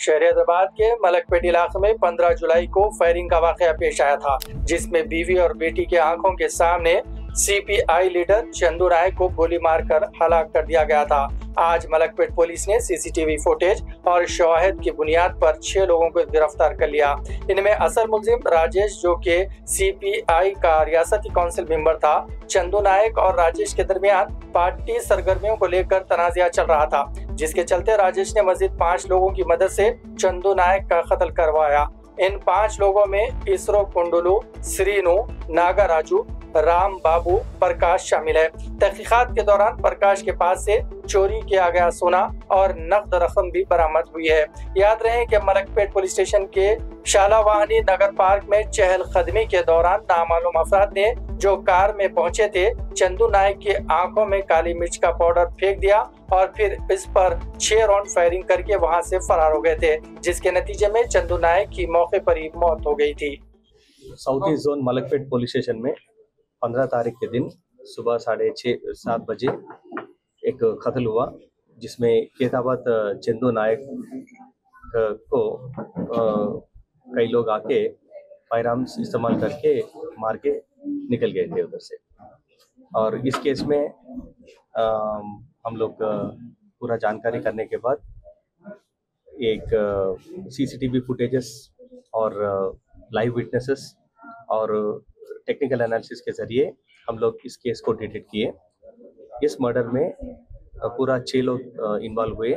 शहरियाबाद के मलकपेट इलाके में 15 जुलाई को फायरिंग का वाकया पेश आया था, जिसमें बीवी और बेटी के आंखों के सामने सीपीआई लीडर चंदू नायक को गोली मारकर हलाक कर दिया गया था। आज मलकपेट पुलिस ने सीसीटीवी फुटेज और शवाहिद की बुनियाद पर 6 लोगों को गिरफ्तार कर लिया। इनमें असल मुलजिम राजेश, जो कि सीपीआई का रियासती काउंसिल मेंबर था। चंदू नायक और राजेश के दरमियान पार्टी सरगर्मियों को लेकर तनाज़ा चल रहा था, जिसके चलते राजेश ने मजीद 5 लोगों की मदद से चंदू नायक का कत्ल करवाया। इन 5 लोगों में इसरो कुंडलू, श्रीनु, नागाराजू, राम बाबू, प्रकाश शामिल है। तहकीकात के दौरान प्रकाश के पास से चोरी किया गया सोना और नकद रकम भी बरामद हुई है। याद रहे कि मलकपेट पुलिस स्टेशन के शालावाहनी नगर पार्क में चहल कदमी के दौरान नामालूम अफराद ने, जो कार में पहुंचे थे, चंदू नायक की आंखों में काली मिर्च का पाउडर फेंक दिया और फिर इस पर 6 राउंड फायरिंग करके वहां से फरार हो गए थे, जिसके नतीजे में चंदू नायक की मौके पर ही मौत हो गई थी। South east zone Malakpet police station में 15 तारीख के दिन सुबह 6:30-7 बजे एक कत्ल हुआ, जिसमें केताबाद चंदू नायक को कई लोग आके फायर आर्म्स इस्तेमाल करके मार के निकल गए थे उधर से। और इस केस में हम लोग पूरा जानकारी करने के बाद एक सीसीटीवी फुटेजेस और लाइव विटनेसेस और टेक्निकल एनालिसिस के जरिए हम लोग इस केस को डिटेक्ट किए। इस मर्डर में पूरा 6 लोग इन्वॉल्व हुए।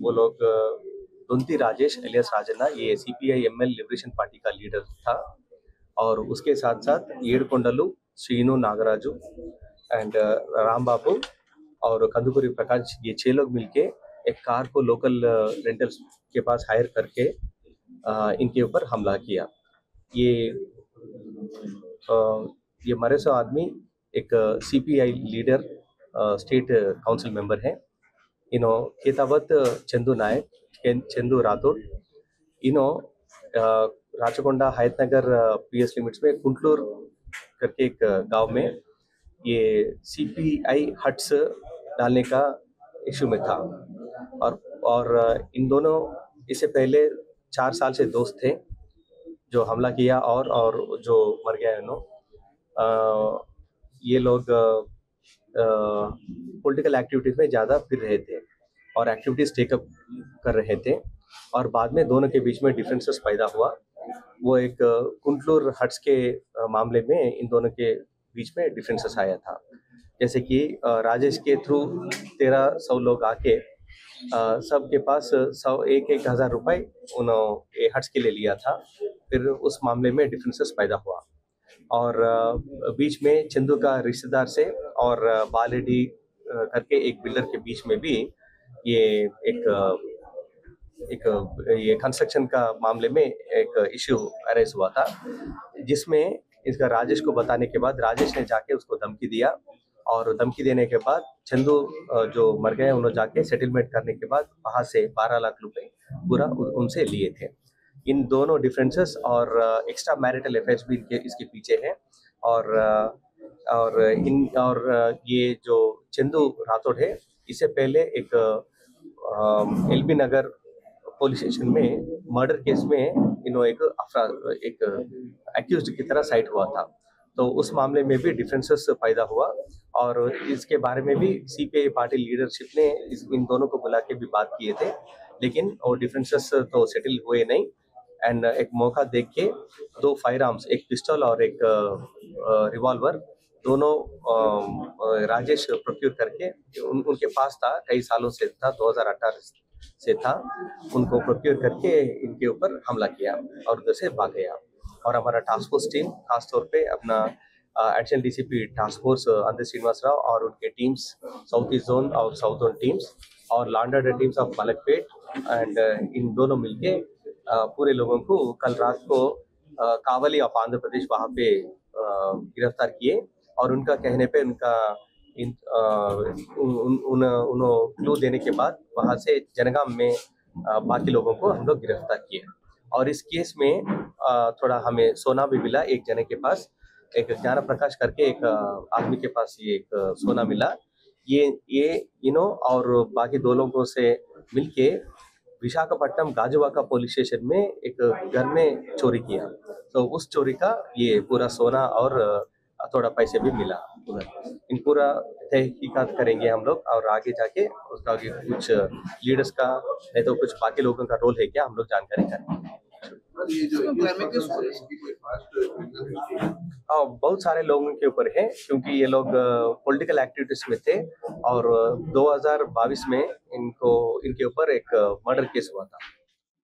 वो लोग दुंती राजेश एलियस राजन्ना, ये सीपीआई एमएल लिबरेशन पार्टी का लीडर था, और उसके साथ साथ येडकोंडलू, श्रीनु, नागराजू एंड राम बाबू और कंदुपुरी प्रकाश, ये 6 लोग मिलके एक कार को लोकल रेंटल्स के पास हायर करके इनके ऊपर हमला किया। ये मरे सो आदमी एक CPI leader state council member है। इनो केतावत चंदू नायक, चंदू राठौड़, इनो राचकोंडा हयतनगर पीएस लिमिट्स में कुंटलूर करके एक गांव में ये सीपीआई हट्स डालने का इशू में था। और इन दोनों इससे पहले 4 साल से दोस्त थे, जो हमला किया और जो मर गया है। ये लोग पॉलिटिकल एक्टिविटीज में ज़्यादा फिर रहे थे और एक्टिविटीज टेकअप कर रहे थे, और बाद में दोनों के बीच में डिफरेंसेस पैदा हुआ। वो एक कुंटलूर हट्स के मामले में इन दोनों के बीच में डिफरेंसेस आया था। जैसे कि राजेश के थ्रू 1300 लोग आके सबके पास 1,000 रुपये उन्होंने हट्स के लिए लिया था। फिर उस मामले में डिफरेंसेस पैदा हुआ, और बीच में चंदू का रिश्तेदार से और बालेडी करके एक बिल्डर के बीच में भी ये ये कंस्ट्रक्शन का मामले में एक इश्यू अरेज हुआ था, जिसमें इसका राजेश को बताने के बाद राजेश ने जाके उसको धमकी दिया, और धमकी देने के बाद चंदू जो मर गए उन्होंने जाके सेटलमेंट करने के बाद वहाँ से 12 लाख रुपए पूरा उनसे लिए थे। इन दोनों डिफरेंसेस और एक्स्ट्रा मैरिटल अफेयर्स भी इसके पीछे है। और ये जो चंदू राठौड़ है, इससे पहले एक एलबी नगर पुलिस स्टेशन में मर्डर केस में एक एक्यूज्ड की तरह साइट हुआ था। तो उस मामले में भी डिफरेंसेस पैदा हुआ, और इसके बारे में भी सीपीआई पार्टी लीडरशिप ने इन दोनों को बुला के भी बात किए थे, लेकिन वो डिफरेंसेस तो सेटल हुए नहीं। एंड एक मौका देख के 2 फायर आर्म्स, एक पिस्टल और एक रिवॉल्वर, दोनों राजेश प्रोक्यूर करके उनके पास था, कई सालों से था, 2018 से था, उनको प्रोक्यूर करके इनके ऊपर हमला किया और उधर से भाग गया। और हमारा टास्क फोर्स टीम, खासतौर पे अपना एडिशनल डीसीपी टास्क फोर्स अंदर श्रीनिवास राव और उनके टीम्स, साउथ ईस्ट जोन और साउथ जोन टीम्स और law and order teams of Malakpet, and in दोनों मिलके पूरे लोगों को कल रात को कावली ऑफ आंध्र प्रदेश वहाँ पे गिरफ्तार किए, और उनका कहने पे उन्होंने क्लू देने के बाद वहाँ से जनगाम में बाकी लोगों को हम लोग गिरफ्तार किए। और इस केस में थोड़ा हमें सोना भी मिला। एक जने के पास, एक ज्ञान प्रकाश करके एक आदमी के पास ये एक सोना मिला। ये और बाकी 2 लोगों से मिलके विशाखापट्टनम गाजुवाका पुलिस स्टेशन में एक घर में चोरी किया। तो उस चोरी का ये पूरा सोना और थोड़ा पैसे भी मिला उधर। इन पूरा तहकीकात करेंगे हम लोग और आगे जाके उसका आगे कुछ लीडर्स का नहीं तो कुछ बाकी लोगों का रोल है क्या हम लोग जानकारी करेंगे। ये जो इसकी कोई फास्ट बहुत सारे लोगों के ऊपर है क्योंकि ये लोग पॉलिटिकल एक्टिविटीज में थे और 2022 में इनके ऊपर एक मर्डर केस हुआ था।